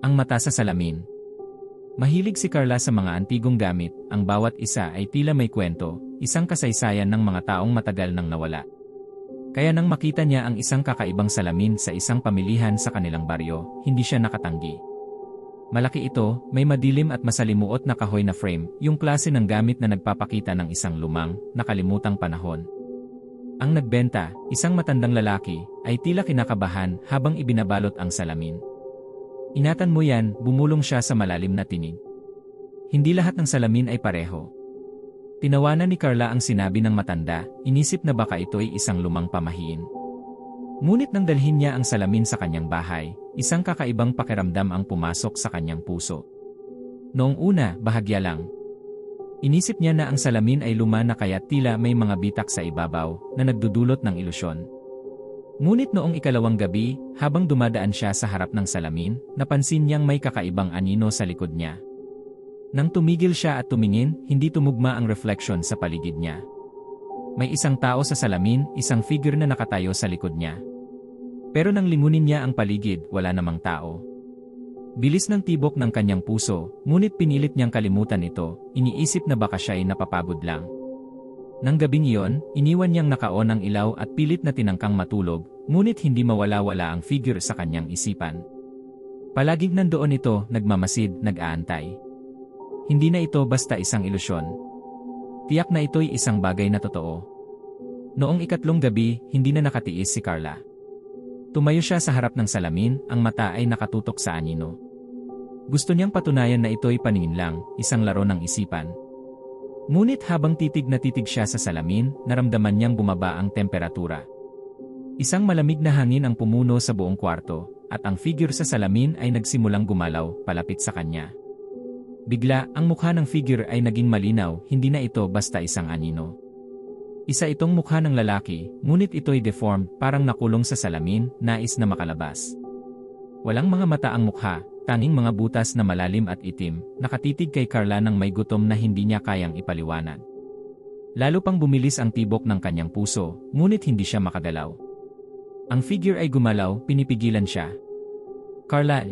Ang mata sa salamin. Mahilig si Carla sa mga antigong gamit, ang bawat isa ay tila may kwento, isang kasaysayan ng mga taong matagal nang nawala. Kaya nang makita niya ang isang kakaibang salamin sa isang pamilihan sa kanilang baryo, hindi siya nakatanggi. Malaki ito, may madilim at masalimuot na kahoy na frame, yung klase ng gamit na nagpapakita ng isang lumang, nakalimutang panahon. Ang nagbenta, isang matandang lalaki, ay tila kinakabahan habang ibinabalot ang salamin. Ingatan mo yan, bumulong siya sa malalim na tinig. Hindi lahat ng salamin ay pareho. Tinawanan ni Carla ang sinabi ng matanda, inisip na baka ito ay isang lumang pamahiin. Ngunit nang dalhin niya ang salamin sa kanyang bahay, isang kakaibang pakiramdam ang pumasok sa kanyang puso. Noong una, bahagya lang. Inisip niya na ang salamin ay luma na kaya tila may mga bitak sa ibabaw na nagdudulot ng ilusyon. Ngunit noong ikalawang gabi, habang dumadaan siya sa harap ng salamin, napansin niyang may kakaibang anino sa likod niya. Nang tumigil siya at tumingin, hindi tumugma ang reflection sa paligid niya. May isang tao sa salamin, isang figure na nakatayo sa likod niya. Pero nang lingunin niya ang paligid, wala namang tao. Bilis ng tibok ng kanyang puso, ngunit pinilit niyang kalimutan ito, iniisip na baka siya ay napapagod lang. Nang gabing iyon, iniwan niyang nakaon ang ilaw at pilit na tinangkang matulog, ngunit hindi mawala-wala ang figure sa kanyang isipan. Palaging nandoon ito, nagmamasid, nag-aantay. Hindi na ito basta isang ilusyon. Tiyak na ito'y isang bagay na totoo. Noong ikatlong gabi, hindi na nakatiis si Carla. Tumayo siya sa harap ng salamin, ang mata ay nakatutok sa anino. Gusto niyang patunayan na ito'y paningin lang, isang laro ng isipan. Ngunit habang titig na titig siya sa salamin, naramdaman niyang bumaba ang temperatura. Isang malamig na hangin ang pumuno sa buong kwarto, at ang figure sa salamin ay nagsimulang gumalaw, palapit sa kanya. Bigla, ang mukha ng figure ay naging malinaw, hindi na ito basta isang anino. Isa itong mukha ng lalaki, ngunit ito'y deformed, parang nakulong sa salamin, nais na makalabas. Walang mga mata ang mukha, tanging mga butas na malalim at itim, nakatitig kay Carla ng may gutom na hindi niya kayang ipaliwanag. Lalo pang bumilis ang tibok ng kanyang puso, ngunit hindi siya makagalaw. Ang figure ay gumalaw, pinipigilan siya. Carla.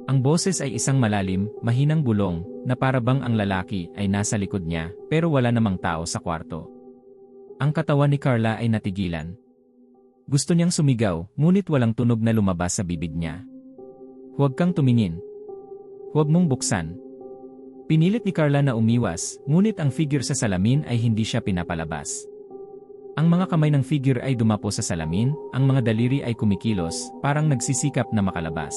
Ang boses ay isang malalim, mahinang bulong, na parabang ang lalaki ay nasa likod niya, pero wala namang tao sa kwarto. Ang katawan ni Carla ay natigilan. Gusto niyang sumigaw, ngunit walang tunog na lumabas sa bibig niya. Huwag kang tumingin. Huwag mong buksan. Pinilit ni Carla na umiwas, ngunit ang figure sa salamin ay hindi siya pinapalabas. Ang mga kamay ng figure ay dumapo sa salamin, ang mga daliri ay kumikilos, parang nagsisikap na makalabas.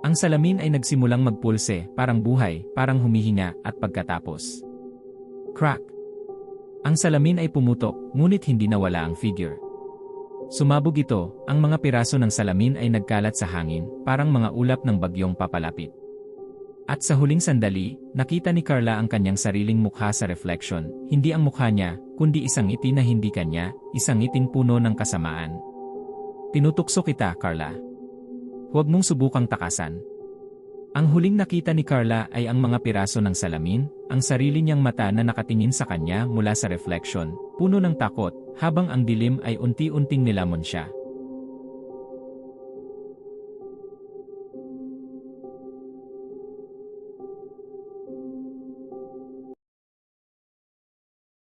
Ang salamin ay nagsimulang magpulse, parang buhay, parang humihinga, at pagkatapos. Crack! Ang salamin ay pumutok, ngunit hindi nawala ang figure. Sumabog ito, ang mga piraso ng salamin ay nagkalat sa hangin, parang mga ulap ng bagyong papalapit. At sa huling sandali, nakita ni Carla ang kanyang sariling mukha sa reflection, hindi ang mukha niya, kundi isang ngiti na hindi kanya, isang ngiting puno ng kasamaan. Tinutukso kita, Carla. Huwag mong subukang takasan. Ang huling nakita ni Carla ay ang mga piraso ng salamin, ang sarili niyang mata na nakatingin sa kanya mula sa reflection, puno ng takot, habang ang dilim ay unti-unting nilamon siya.